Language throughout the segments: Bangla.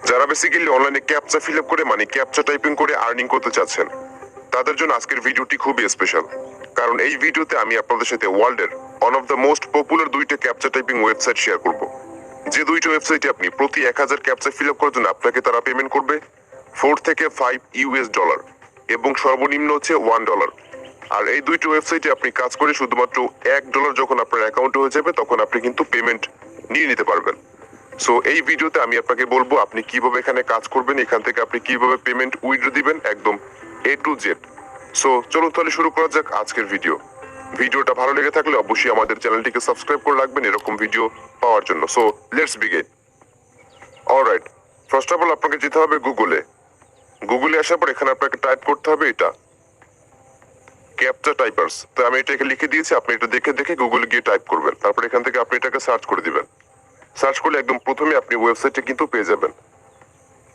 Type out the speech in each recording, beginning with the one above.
যারা বেসিক্যালি অনলাইনে ক্যাপচা ফিল আপ করে মানে ক্যাপচা টাইপিং করে আর্নিং করতে চাচ্ছেন, তাদের জন্য আজকের ভিডিওটি খুবই স্পেশাল। কারণ এই ভিডিওতে আমি আপনাদের সাথে ওয়ার্ল্ডের one of the most popular দুইটা ক্যাপচা টাইপিং ওয়েবসাইট শেয়ার করব। যে দুইটা ওয়েবসাইটে আপনি প্রতি 1000 ক্যাপচা ফিল আপ করার জন্য আপনাকে তারা পেমেন্ট করবে 4 থেকে 5 ইউএস ডলার এবং সর্বনিম্ন হচ্ছে $1। আর এই দুইটা ওয়েবসাইটে আপনি কাজ করে শুধুমাত্র $1 যখন আপনার অ্যাকাউন্টে হয়ে যাবে তখন আপনি কিন্তু পেমেন্ট নিয়ে নিতে পারবেন। সো এই ভিডিওতে আমি আপনাকে বলবো আপনি কিভাবে এখানে কাজ করবেন, এখান থেকে আপনি কিভাবে পেমেন্ট উইথড্র দিবেন একদম A to Z। সো চলুন তাহলে শুরু করা যাক আজকের ভিডিওটা ভালো লেগে থাকলে অবশ্যই আমাদের চ্যানেলটিকে সাবস্ক্রাইব করে রাখবেন এরকম ভিডিও পাওয়ার জন্য। So let's begin. Alright, first of all আপনাকে যেতে হবে গুগলে আসার পর এখানে আপনাকে টাইপ করতে হবে এটা ক্যাপচা টাইপার্স। তো আমি এটাকে লিখে দিয়েছি, আপনি এটা দেখে গুগলে গিয়ে টাইপ করবেন। তারপর এখান থেকে আপনি এটাকে সার্চ করে দিবেন। সার্চ করলে একদম প্রথমে আপনি ওয়েবসাইটে কিন্তু পেয়ে যাবেন।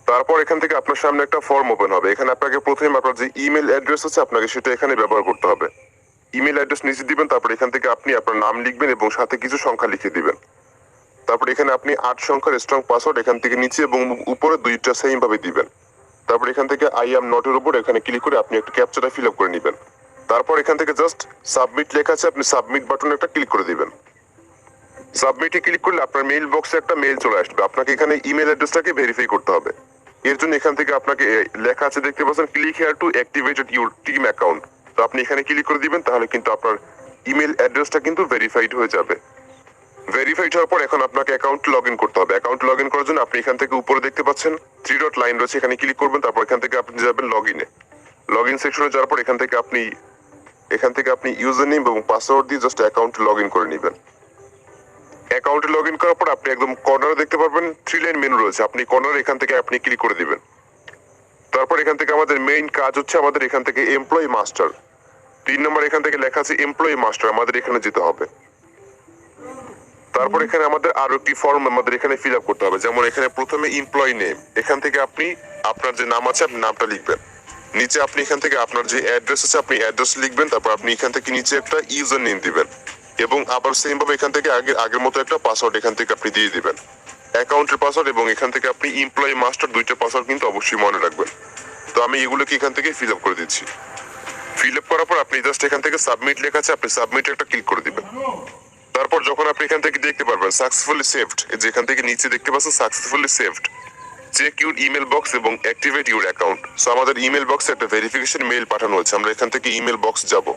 তারপর এখান থেকে আপনার সামনে একটা ফর্ম ওপেন হবে। এখানে আপনাকে প্রথমে আপনার যে ইমেল অ্যাড্রেস আছে আপনাকে সেটা এখানে ব্যবহার করতে হবে। ইমেল অ্যাড্রেস নিচে দিবেন, তারপর এখান থেকে আপনি আপনার নাম লিখবেন এবং সাথে কিছু সংখ্যা লিখে দিবেন। তারপর এখানে আপনি 8 সংখ্যার স্ট্রং পাসওয়ার্ড এখান থেকে নিচে এবং উপরে দুইটা সেম ভাবে দিবেন। তারপর এখান থেকে আই অ্যাম নট এর উপর এখানে ক্লিক করে আপনি একটা ক্যাপচাটা ফিল আপ করে নেবেন। তারপর এখান থেকে জাস্ট সাবমিট লেখা আছে, আপনি সাবমিট বাটনে একটা ক্লিক করে দিবেন। সাবমিটে ক্লিক করলে আপনার মেইল বক্সে একটা মেইল চলে আসবে। আপনাকে এখানে ইমেল অ্যাড্রেসটাকে ভেরিফাই করতে হবে। এর জন্য এখান থেকে আপনাকে লেখা আছে দেখতে পাচ্ছেন click here to activate your team account. তো আপনি এখানে ক্লিক করে দিবেন, তাহলে কিন্তু আপনার ইমেল অ্যাড্রেসটা কিন্তু ভেরিফাইড হয়ে যাবে। ভেরিফাইড হওয়ার পর এখন আপনাকে অ্যাকাউন্ট লগ ইন করতে হবে। অ্যাকাউন্ট লগ ইন করার জন্য আপনি এখান থেকে উপরে দেখতে পাচ্ছেন 3 ডট লাইন রয়েছে, এখানে ক্লিক করবেন। তারপর এখান থেকে আপনি যাবেন লগ ইনে। লগ ইন সেকশনে যাওয়ার পর এখান থেকে আপনি ইউজার নেম এবং পাসওয়ার্ড দিয়ে জাস্ট অ্যাকাউন্ট লগ ইন করে নেবেন। অ্যাকাউন্টে লগ ইন করার পর আপনি একদম কর্নারে দেখতে পারবেন 3 লাইন মেনু রয়েছে, আপনি কর্নারে এখান থেকে আপনি ক্লিক করে দিবেন। তারপর এখান থেকে আমাদের মেইন কাজ হচ্ছে আমাদের এখান থেকে এমপ্লয়ি মাস্টার 3 নম্বর এখান থেকে লেখা আছে এমপ্লয়ি মাস্টার, আমাদের এখানে যেতে হবে। তারপর এখানে আমাদের আরো একটি ফর্ম আমাদের এখানে ফিল আপ করতে হবে। যেমন এখানে প্রথমে এমপ্লয়ি নেম, এখান থেকে আপনি আপনার যে নাম আছে আপনি নামটা লিখবেন। নিচে আপনি এখান থেকে আপনার যে অ্যাড্রেস আছে আপনি অ্যাড্রেস লিখবেন। তারপর আপনি এখান থেকে নিচে একটা ইউজার নেম দিবেন এবং আবার সেম ভাবে এখান থেকে আগের মতো একটা পাসওয়ার্ড এখান থেকে আপনি দিয়ে দিবেন, অ্যাকাউন্টের পাসওয়ার্ড। এবং এখান থেকে আপনি এমপ্লয়ি মাস্টার দুইটা পাসওয়ার্ড কিন্তু অবশ্যই মনে রাখবেন। তো আমি এগুলোকে এখান থেকে ফিল আপ করে দিচ্ছি। ফিল আপ করার পর আপনি জাস্ট এখান থেকে সাবমিট লেখা আছে, আপনি সাবমিট একটা ক্লিক করে দিবেন। তারপর যখন আপনি এখান থেকে দেখতে পারবেন সাকসেসফুলি সেভড, যেখান থেকে নিচে দেখতে পাচ্ছেন successfully saved, check your email box এবং অ্যাক্টিভেট ইউর অ্যাকাউন্ট। সো আমাদের ইমেল বক্সে একটা ভেরিফিকেশন মেইল পাঠানো হয়েছে। আমরা এখান থেকে ইমেল বক্স যাব।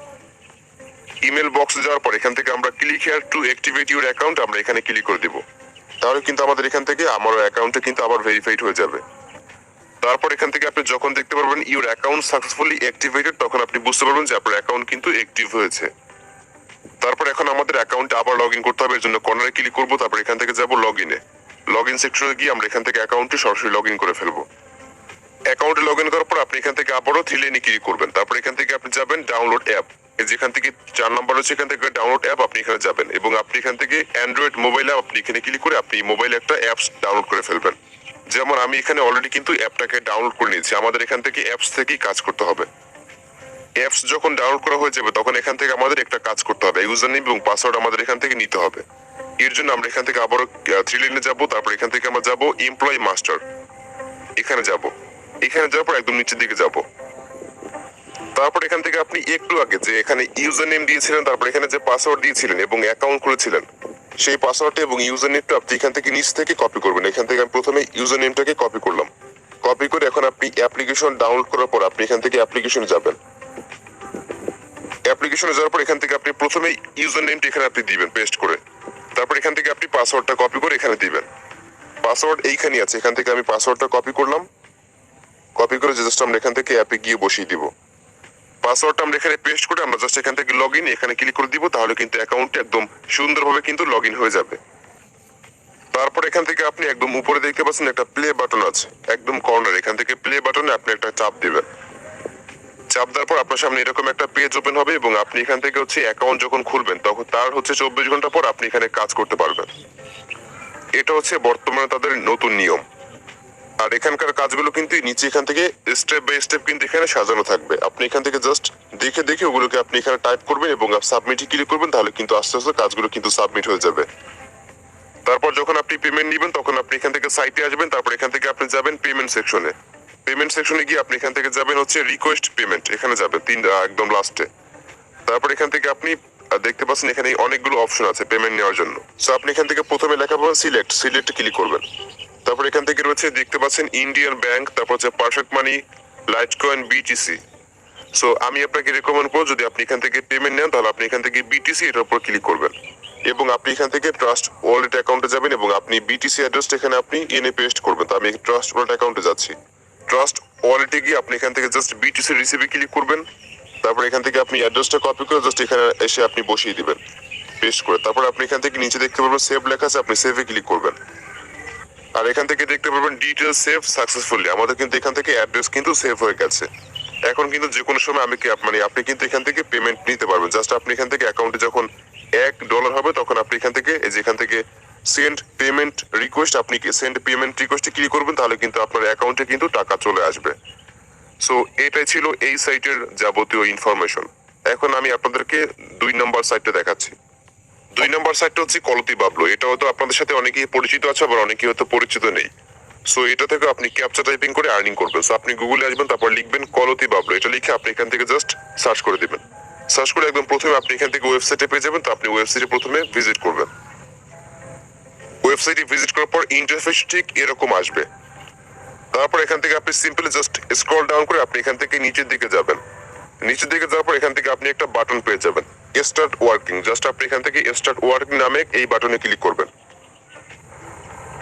ইমেল বক্স যাওয়ার পর এখান থেকে আমরা click here to activate your account আমরা এখানে ক্লিক করে দিব। তাহলে কিন্তু আমাদের এখান থেকে আমার অ্যাকাউন্টে কিন্তু আবার ভেরিফাইড হয়ে যাবে। তারপর এখান থেকে আপনি যখন দেখতে পারবেন ইউর অ্যাকাউন্ট সাকসেসফুলি অ্যাক্টিভেটেড তখন আপনি বুঝতে পারবেন যে আপনার অ্যাকাউন্ট কিন্তু অ্যাক্টিভ হয়েছে। তারপর এখন আমাদের অ্যাকাউন্টে আবার লগ ইন করতে হবে, এর জন্য কর্নারে ক্লিক করবো। তারপর এখান থেকে যাব লগ ইনে। লগ ইন সেকশনে গিয়ে আমরা এখান থেকে অ্যাকাউন্টে সরাসরি লগ ইন করে ফেলবো। অ্যাকাউন্টে লগ ইন করার পর আপনি এখান থেকে আবারও 3 লাইনে ক্লিক করবেন। তারপর এখান থেকে আপনি যাবেন ডাউনলোড অ্যাপ, যেখান থেকে 4 নাম্বার হচ্ছে এখান থেকে ডাউনলোড অ্যাপ, আপনি এখানে যাবেন এবং আপনি এখান থেকে অ্যান্ড্রয়েড মোবাইল অ্যাপ আপনি এখানে ক্লিক করে আপনি মোবাইলে একটা অ্যাপস ডাউনলোড করে ফেলবেন। যেমন আমি এখানে অলরেডি কিন্তু অ্যাপটাকে ডাউনলোড করে নিয়েছি। আমাদের এখান থেকে অ্যাপস থেকেই কাজ করতে হবে। অ্যাপস যখন ডাউনলোড করা হয়ে যাবে তখন এখান থেকে আমাদের একটা কাজ করতে হবে, ইউজার নেম এবং পাসওয়ার্ড আমাদের এখান থেকে নিতে হবে। এর জন্য আমরা এখান থেকে আবারও 3 লাইনে যাবো। তারপর এখান থেকে আমরা যাবো এমপ্লয়ি মাস্টার, এখানে যাব। এখানে যাওয়ার পর একদম নিচের দিকে যাব। তারপর এখান থেকে আপনি একটু আগে যে এখানে ইউজার নেম দিয়েছিলেন, তারপর এখানে যে পাসওয়ার্ড দিয়েছিলেন এবং অ্যাকাউন্ট খুলেছিলেন সেই পাসওয়ার্ডটা এবং ইউজার নেমটা আপনি এখান থেকে নিচ থেকে কপি করবেন। এখান থেকে আমি প্রথমে ইউজার নেমটাকে কপি করলাম। কপি করে এখন আপনি অ্যাপ্লিকেশন ডাউনলোড করার পর আপনি এখান থেকে অ্যাপ্লিকেশনে যাবেন। অ্যাপ্লিকেশনে যাওয়ার পর এখান থেকে আপনি প্রথমে ইউজার নেমটা এখানে আপনি দিবেন পেস্ট করে। তারপর এখান থেকে আপনি পাসওয়ার্ডটা কপি করে এখানে দিবেন। পাসওয়ার্ড এইখানে আছে, এখান থেকে আমি পাসওয়ার্ডটা কপি করলাম। কপি করে জাস্ট আমরা এখান থেকে অ্যাপে গিয়ে বসিয়ে দিব। পাসওয়ার্ডটা আমরা এখানে পেস্ট করে আমরা জাস্ট এখান থেকে লগ ইন এখানে ক্লিক করে দিব। তাহলে কিন্তু অ্যাকাউন্টটা একদম সুন্দরভাবে কিন্তু লগ ইন হয়ে যাবে। তারপর এখান থেকে আপনি একদম উপরে দেখতে পাচ্ছেন একটা প্লে বাটন আছে একদম কর্নার, এখান থেকে প্লে বাটনে আপনি একটা চাপ দিবেন। চাপ দেওয়ার পর আপনার সামনে এরকম একটা পেজ ওপেন হবে এবং আপনি এখান থেকে হচ্ছে অ্যাকাউন্ট যখন খুলবেন তখন তার হচ্ছে 24 ঘন্টা পর আপনি এখানে কাজ করতে পারবেন। এটা হচ্ছে বর্তমানে তাদের নতুন নিয়ম। আর এখানকার কাজগুলো কিন্তু নিচে এখান থেকে স্টেপ বাই স্টেপ কিন্তু এখানে সাজানো থাকবে। আপনি এখান থেকে জাস্ট দেখে ওগুলোকে আপনি এখানে টাইপ করবেন এবং সাবমিটে ক্লিক করবেন, তাহলে কিন্তু আস্তে আস্তে কাজগুলো কিন্তু সাবমিট হয়ে যাবে। তারপর যখন আপনি পেমেন্ট নেবেন তখন আপনি এখান থেকে সাইটে আসবেন, তারপর এখান থেকে আপনি যাবেন পেমেন্ট সেকশনে। পেমেন্ট সেকশনে গিয়ে আপনি এখান থেকে যাবেন হচ্ছে রিকোয়েস্ট পেমেন্ট, এখানে যাবেন একদম লাস্টে। তারপর এখান থেকে আপনি দেখতে পাচ্ছেন এখানে অনেকগুলো অপশন আছে পেমেন্ট নেওয়ার জন্য। সো আপনি এখান থেকে প্রথমে লেখা পাবেন সিলেক্টে ক্লিক করবেন। তারপর এখান থেকে রয়েছে দেখতে পাচ্ছেন ইন্ডিয়ান ব্যাংক, তারপর হচ্ছে পারফেক্ট মানি, লাইট কয়েন, বিটিসি। সো আমি আপনাকে রেকমেন্ড করবো যদি আপনি এখান থেকে পেমেন্ট নেন তাহলে আপনি এখান থেকে বিটিসি এটার উপর ক্লিক করবেন এবং আপনি এখান থেকে ট্রাস্ট ওয়ালেট অ্যাকাউন্টে যাবেন এবং আপনি বিটিসি অ্যাড্রেসটা এখানে আপনি এনে পেস্ট করবেন। তো আমি ট্রাস্ট ওয়ালেট অ্যাকাউন্টে যাচ্ছি। ট্রাস্ট ওয়ালেটে গিয়ে আপনি এখান থেকে জাস্ট বিটিসি রিসিভে ক্লিক করবেন। তারপর এখান থেকে আপনি অ্যাড্রেসটা কপি করে জাস্ট এখানে এসে আপনি বসিয়ে দিবেন পেস্ট করে। তারপর আপনি এখান থেকে নিচে দেখতে পারবেন সেভ লেখা আছে, আপনি সেভে ক্লিক করবেন। আর এখান থেকে দেখতে পারবেন ডিটেইলস সেভ সাকসেসফুলি। আমাদের কিন্তু এখান থেকে অ্যাড্রেস কিন্তু সেভ হয়ে গেছে। এখন কিন্তু যে কোনো সময় আপনি কিন্তু এখান থেকে পেমেন্ট নিতে পারবেন। জাস্ট আপনি এখান থেকে অ্যাকাউন্টে যখন $1 হবে তখন আপনি এখান থেকে এখান থেকে সেন্ড পেমেন্ট রিকোয়েস্ট, আপনি সেন্ড পেমেন্ট রিকোয়েস্টে ক্লিক করবেন, তাহলে কিন্তু আপনার অ্যাকাউন্টে কিন্তু টাকা চলে আসবে। সো এটাই ছিল এই সাইটের যাবতীয় ইনফরমেশন। এখন আমি আপনাদেরকে 2 নম্বর সাইটটা দেখাচ্ছি। 2 নম্বর সাইটটা হচ্ছে কলতি বাবলো। এটা হয়তো আপনাদের সাথে অনেকেই পরিচিত আছে, আবার অনেকেই হয়তো পরিচিত নেই। সো এটা থেকে আপনি ক্যাপচা টাইপিং করে আর্নিং করবেন। সো আপনি গুগলে আসবেন, তারপর লিখবেন কলতি বাবলো, এটা লিখে আপনি এখান থেকে জাস্ট সার্চ করে দিবেন। সার্চ করে একদম প্রথমে আপনি এখান থেকে ওয়েবসাইটে পেয়ে যাবেন। তো আপনি ওয়েবসাইটে প্রথমে ভিজিট করবেন। ওয়েবসাইটে ভিজিট করার পর ইন্টারফেস ঠিক এরকম আসবে। তারপর এখান থেকে আপনি সিম্পলি জাস্ট স্ক্রল ডাউন করে আপনি এখান থেকে নিচের দিকে যাবেন। নিচের দিকে যাওয়ার পর এখান থেকে আপনি একটা বাটন পেয়ে যাবেন স্টার্ট ওয়ার্কিং। জাস্ট আপনি এখান থেকে স্টার্ট ওয়ার্কিং নামে এই বাটনে ক্লিক করবেন।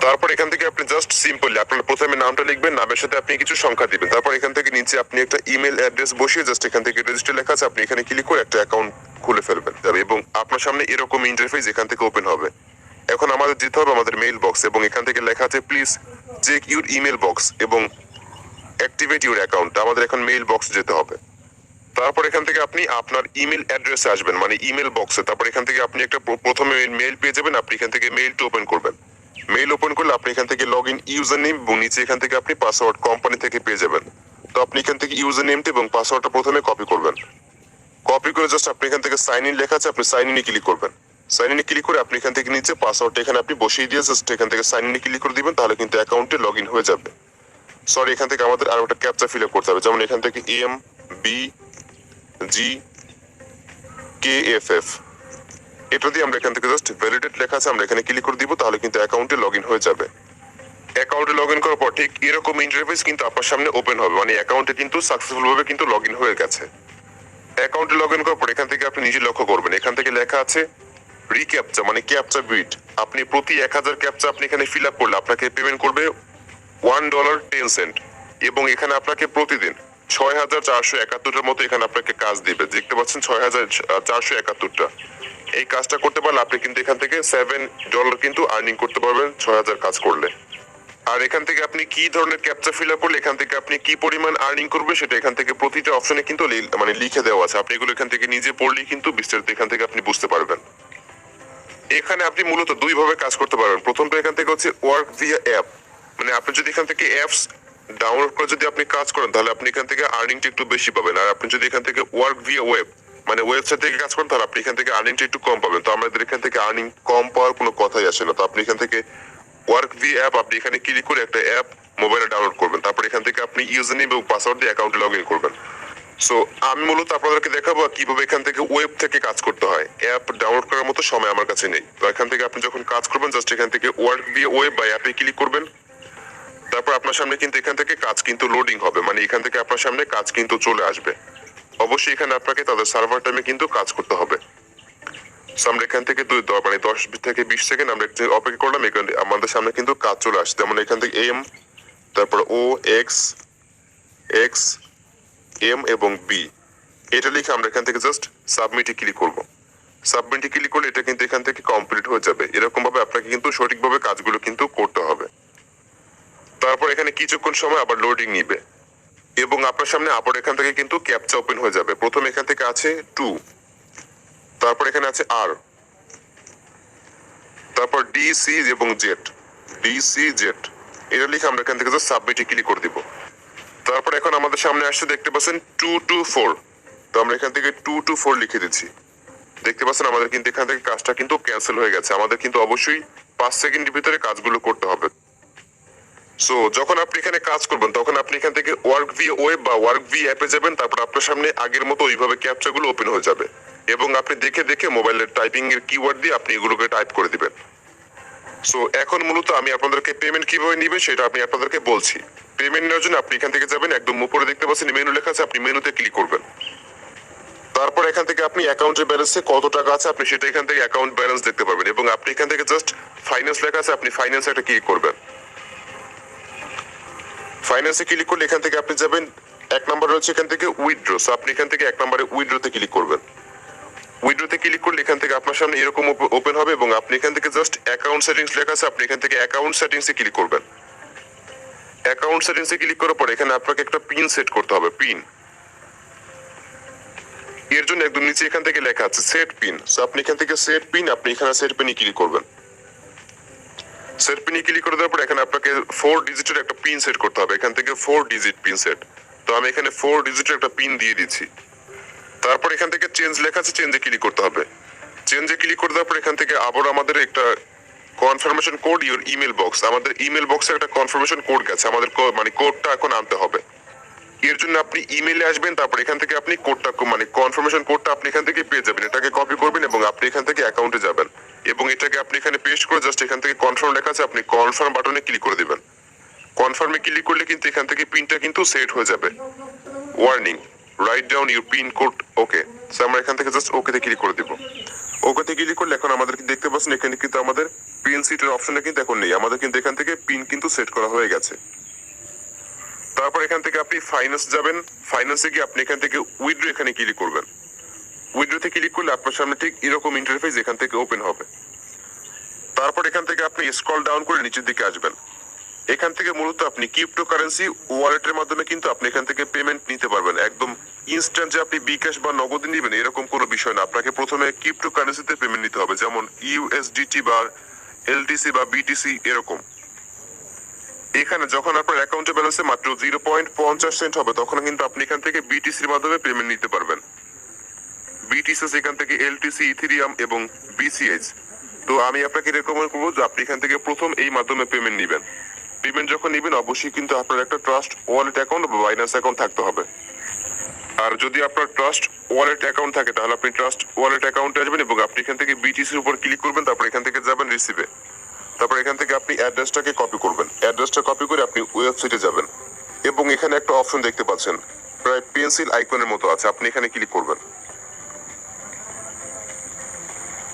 তারপর এখান থেকে আপনি জাস্ট সিম্পলি আপনার প্রথমে নামটা লিখবেন, নামের সাথে আপনি কিছু সংখ্যা দিবেন। তারপর এখান থেকে নিচে আপনি একটা ইমেল অ্যাড্রেস বসিয়ে জাস্ট এখান থেকে রেজিস্টার লেখা আছে, আপনি এখানে ক্লিক করে একটা অ্যাকাউন্ট খুলে ফেলবেন এবং আপনার সামনে এরকম ইন্টারফেস এখান থেকে ওপেন হবে। এখন আমাদের যেতে হবে আমাদের মেইল বক্স এবং এখান থেকে লেখা আছে please check your email box এবং অ্যাক্টিভেট ইউর অ্যাকাউন্ট। আমাদের এখন মেইল বক্স যেতে হবে। তারপর এখান থেকে আপনি আপনার ইমেল অ্যাড্রেসে আসবেন, মানে ইমেল বক্সে। তারপর এখান থেকে আপনি একটা প্রথমে মেইল পেয়ে যাবেন, আপনি এখান থেকে মেইলটা ওপেন করবেন। মেইল ওপেন করলে আপনি এখান থেকে লগ ইন ইউজার নেম এবং নিচে এখান থেকে আপনি পাসওয়ার্ড কোম্পানি থেকে পেয়ে যাবেন। তো আপনি এখান থেকে ইউজার নেমটা এবং পাসওয়ার্ডটা প্রথমে কপি করবেন। কপি করে জাস্ট আপনি এখান থেকে সাইন ইন লেখা আছে, আপনি সাইন ইনে ক্লিক করবেন। সাইন ইনে ক্লিক করে আপনি এখান থেকে নিচে পাসওয়ার্ডটা এখানে আপনি বসিয়ে দিয়ে জাস্ট এখান থেকে সাইন ইনে ক্লিক করে দিবেন, তাহলে কিন্তু অ্যাকাউন্টে লগ ইন হয়ে যাবে। সরি, এখান থেকে আমাদের আরো একটা ক্যাপচা ফিল আপ করতে হবে, যেমন এখান থেকে MBGKFF এটা দিয়ে আমরা এখান থেকে জাস্ট ভ্যালিডেট লেখা আছে, আমরা এখানে ক্লিক করে দিব, তাহলে কিন্তু অ্যাকাউন্টে লগ ইন হয়ে যাবে। অ্যাকাউন্টে লগ ইন করার পর ঠিক এরকম ইন্টারফেস কিন্তু আপনার সামনে ওপেন হবে, মানে অ্যাকাউন্টে কিন্তু সাকসেসফুল ভাবে কিন্তু লগ ইন হয়ে গেছে। অ্যাকাউন্টে লগ ইন করার পর এখান থেকে আপনি নিজে লক্ষ্য করবেন, এখান থেকে লেখা আছে রিক্যাপচা মানে ক্যাপচা বিট। আপনি প্রতি 1000 ক্যাপচা আপনি এখানে ফিল আপ করলে আপনাকে পেমেন্ট করবে $1.10 এবং এখানে আপনাকে প্রতিদিন 6471টার মতো এখানে আপনাকে কাজ দিবে। দেখতে পাচ্ছেন 6471টা। এই কাজটা করতে পারলে আপনি কিন্তু এখান থেকে $7 কিন্তু আর্নিং করতে পারবেন 6000 কাজ করলে। আর এখান থেকে আপনি কি ধরনের ক্যাপচা ফিল আপ করলে এখান থেকে আপনি কি পরিমাণ আর্নিং করবে সেটা এখান থেকে প্রতিটা অপশনে কিন্তু মানে লিখে দেওয়া আছে। আপনি এগুলো এখান থেকে নিজে পড়লেই কিন্তু বিস্তারিত এখান থেকে আপনি বুঝতে পারবেন। এখানে আপনি মূলত 2 ভাবে কাজ করতে পারবেন। প্রথমটা এখান থেকে হচ্ছে ওয়ার্ক ভিয়া অ্যাপ, মানে আপনি যদি এখান থেকে অ্যাপস ডাউনলোড করে যদি আপনি কাজ করেন তাহলে আপনি এখান থেকে আর্নিংটা একটু বেশি পাবেন। আর আপনি যদি এখান থেকে ওয়ার্ক ভিয়া ওয়েব মানে ওয়েবসাইট থেকে কাজ করেন তাহলে আপনি এখান থেকে আর্নিংটা একটু কম পাবেন। তো আমাদের এখান থেকে আর্নিং কম পাওয়ার কোনো কথাই আসে না। তো আপনি এখান থেকে ওয়ার্ক ভি অ্যাপ আপনি এখানে ক্লিক করে একটা অ্যাপ মোবাইলে ডাউনলোড করবেন। তারপর এখান থেকে আপনি ইউজার নেম এবং পাসওয়ার্ড দিয়ে অ্যাকাউন্টে লগ ইন করবেন। সো আমি মূলত আপনাদেরকে দেখাবো কিভাবে এখান থেকে ওয়েব থেকে কাজ করতে হয়। অ্যাপ ডাউনলোড করার মতো সময় আমার কাছে নেই। তো এখান থেকে আপনি যখন কাজ করবেন জাস্ট এখান থেকে ওয়ার্ক ভি ওয়েব বা অ্যাপে ক্লিক করবেন। তারপর আপনার সামনে কিন্তু এখান থেকে কাজ কিন্তু লোডিং হবে, মানে এখান থেকে আপনার সামনে কাজ কিন্তু চলে আসবে। অবশ্যই এখানে আপনাকে তাদের সার্ভার টাইমে কিন্তু কাজ করতে হবে। আমরা এখান থেকে 10 থেকে 20 সেকেন্ড আমরা অপেক্ষা করলাম, এখানে আমাদের সামনে কিন্তু কাজ চলে আসছে। যেমন এখান থেকে এম, তারপর OXM এবং B এটা লিখে আমরা এখান থেকে জাস্ট সাবমিটে ক্লিক করব। সাবমিটে ক্লিক করলে এটা কিন্তু এখান থেকে কমপ্লিট হয়ে যাবে। এরকম ভাবে আপনাকে কিন্তু সঠিকভাবে কাজগুলো কিন্তু করতে হবে। তারপর এখানে কিছুক্ষণ সময় আবার লোডিং নিবে এবং আপনার সামনে আবার এখান থেকে কিন্তু ক্যাপচা ওপেন হয়ে যাবে। প্রথমে এখান থেকে আছে 2, তারপর এখানে আছে R, তারপর DC এবং Z এটা লিখে আমরা এখান থেকে সাবমিটে ক্লিক করে দিব। তারপর এখন আমাদের সামনে আসছে দেখতে পাচ্ছেন 2 to 4। তো আমরা এখান থেকে 2 to 4 লিখে দিচ্ছি। দেখতে পাচ্ছেন আমাদের কিন্তু এখান থেকে কাজটা কিন্তু ক্যান্সেল হয়ে গেছে। আমাদের কিন্তু অবশ্যই 5 সেকেন্ডের ভিতরে কাজগুলো করতে হবে। সো যখন আপনি এখানে কাজ করবেন তখন আপনি এখান থেকে ওয়ার্ক ভি ওয়েব বা ওয়ার্ক ভি অ্যাপে যাবেন, তারপর আপনার সামনে আগের মতো ওইভাবে ক্যাপচা গুলো ওপেন হয়ে যাবে এবং আপনি দেখে দেখে মোবাইলের টাইপিং এর কিওয়ার্ড দিয়ে আপনি এগুলোকে টাইপ করে দিবেন। সো এখন মূলত আমি আপনাদেরকে পেমেন্ট কিভাবে নিবেন সেটা আমি আপনাদেরকে বলছি। পেমেন্ট নেওয়ার জন্য আপনি এখান থেকে যাবেন, একদম উপরে দেখতে পাচ্ছেন মেনু লেখা আছে, আপনি মেনুতে ক্লিক করবেন। তারপর এখান থেকে আপনি অ্যাকাউন্টের ব্যালেন্সে কত টাকা আছে আপনি সেটা এখান থেকে অ্যাকাউন্ট ব্যালেন্স দেখতে পাবেন এবং আপনি এখান থেকে জাস্ট ফাইন্যান্স লেখা আছে, আপনি ফাইন্যান্স একটা ক্লিক করবেন। ফাইন্যান্সে ক্লিক করলে এখান থেকে আপনি যাবেন, 1 নাম্বার রয়েছে এখান থেকে উইথড্র। সো আপনি এখান থেকে 1 নম্বরে উইথড্রতে ক্লিক করবেন। উইথড্রতে ক্লিক করলে এখান থেকে আপনার সামনে এরকম ওপেন হবে এবং আপনি এখান থেকে জাস্ট অ্যাকাউন্ট সেটিংস লেখা আছে, আপনি এখান থেকে অ্যাকাউন্ট সেটিংসে ক্লিক করবেন। অ্যাকাউন্ট সেটিংসে ক্লিক করার পর এখানে আপনাকে একটা পিন সেট করতে হবে, পিন। এর জন্য একদম নিচে এখান থেকে লেখা আছে সেট পিন। সো আপনি এখান থেকে সেট পিন, আপনি এখানে সেট পিনে ক্লিক করবেন। সেট পিনে ক্লিক করে দেওয়ার পর এখানে আপনাকে 4 ডিজিটের একটা পিন সেট করতে হবে, এখান থেকে 4 ডিজিট পিন সেট। তো আমি এখানে 4 ডিজিটের একটা পিন দিয়ে দিচ্ছি। তারপর এখান থেকে চেঞ্জ লেখা আছে, চেঞ্জে ক্লিক করতে হবে। চেঞ্জে ক্লিক করে দেওয়ার পর এখান থেকে আবার আমাদের একটা confirmation code your email box, আমাদের ইমেল বক্সে একটা কনফার্মেশন কোড গেছে, আমাদের মানে কোডটা এখন আনতে হবে। এর জন্য আপনি ইমেলে আসবেন, তারপর এখান থেকে আপনি কোডটা মানে কনফার্মেশন কোডটা আপনি এখান থেকে পেয়ে যাবেন। এটাকে কপি করবেন এবং আপনি এখান থেকে অ্যাকাউন্টে যাবেন এবং এটাকে আপনি এখানে পেস্ট করে জাস্ট এখান থেকে কনফার্ম লেখা আছে, আপনি কনফার্ম বাটনে ক্লিক করে দিবেন। কনফার্মে ক্লিক করলে কিন্তু এখান থেকে পিনটা কিন্তু সেট হয়ে যাবে। Warning, write down your pin code. Okay, so আমরা এখান থেকে জাস্ট ওকেতে ক্লিক করে দিব। ওকেতে ক্লিক করলে এখন আমাদের দেখতে পাচ্ছেন এখানে কিন্তু আমাদের পিন সেটের অপশনটা কিন্তু এখন নেই, আমাদের কিন্তু এখান থেকে পিন কিন্তু সেট করা হয়ে গেছে। তারপর এখান থেকে আপনি ফাইন্যান্স যাবেন, ফাইন্যান্সে গিয়ে আপনি এখান থেকে উইথড্র এখানে ক্লিক করবেন। উইথড্রতে ক্লিক করলে আপনার সামনে ঠিক এরকম ইন্টারফেস এখান থেকে ওপেন হবে। তারপর এখান থেকে আপনি স্ক্রল ডাউন করে নিচের দিকে আসবেন। এখান থেকে মূলত আপনি ক্রিপ্টোকারেন্সি ওয়ালেটের মাধ্যমে কিন্তু আপনি এখান থেকে পেমেন্ট নিতে পারবেন, একদম ইনস্ট্যান্ট যে আপনি বিকাশ বা নগদে নেবেন এরকম কোনো বিষয় না। আপনাকে প্রথমে ক্রিপ্টোকারেন্সিতে পেমেন্ট নিতে হবে, যেমন ইউএসডিটি বা এলটিসি বা বিটিসি এরকম। এখানে যখন আপনার অ্যাকাউন্টে ব্যালেন্সে মাত্র 0.50 সেন্ট হবে তখন কিন্তু আপনি এখান থেকে বিটিসির মাধ্যমে পেমেন্ট নিতে পারবেন। বিটিসি এখান থেকে এলটিসি, ইথেরিয়াম এবং বিসিএইচ। তো আমি আপনাকে রেকমেন্ড করবো যে আপনি এখান থেকে প্রথম এই মাধ্যমে পেমেন্ট নিবেন। পেমেন্ট যখন নিবেন অবশ্যই কিন্তু আপনার একটা ট্রাস্ট ওয়ালেট অ্যাকাউন্ট বা বাইন্যান্স অ্যাকাউন্ট থাকতে হবে। আর যদি আপনার ট্রাস্ট ওয়ালেট অ্যাকাউন্ট থাকে তাহলে আপনি ট্রাস্ট ওয়ালেট অ্যাকাউন্টে আসবেন এবং আপনি এখান থেকে বিটিসির উপর ক্লিক করবেন, তারপর এখান থেকে যাবেন রিসিভে। তারপর এখান থেকে আপনি অ্যাড্রেসটাকে কপি করবেন, অ্যাড্রেসটা কপি করে আপনি ওয়েবসাইটে যাবেন এবং এখানে একটা অপশন দেখতে পাচ্ছেন প্রায় পেন্সিল আইকনের মতো আছে, আপনি এখানে ক্লিক করবেন।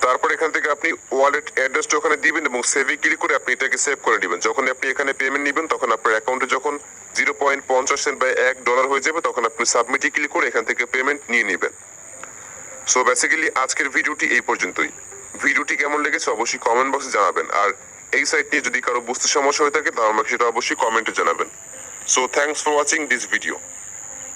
তারপর এখান থেকে আপনি ওয়ালেট অ্যাড্রেসটা ওখানে দিবেন এবং সেভে ক্লিক করে আপনি এটাকে সেভ করে নেবেন। যখন আপনি এখানে পেমেন্ট নেবেন তখন আপনার অ্যাকাউন্টে যখন 0.50 সেন্ট বা $1 হয়ে যাবে তখন আপনি সাবমিটে ক্লিক করে এখান থেকে পেমেন্ট নিয়ে নেবেন। সো বেসিক্যালি আজকের ভিডিওটি এই পর্যন্তই। ভিডিওটি কেমন লেগেছে অবশ্যই কমেন্ট বক্সে জানাবেন, আর এই সাইট নিয়ে যদি কারো বুঝতে সমস্যা হয়ে থাকে তাহলে আমাকে সেটা অবশ্যই কমেন্টে জানাবেন। So thanks for watching this video.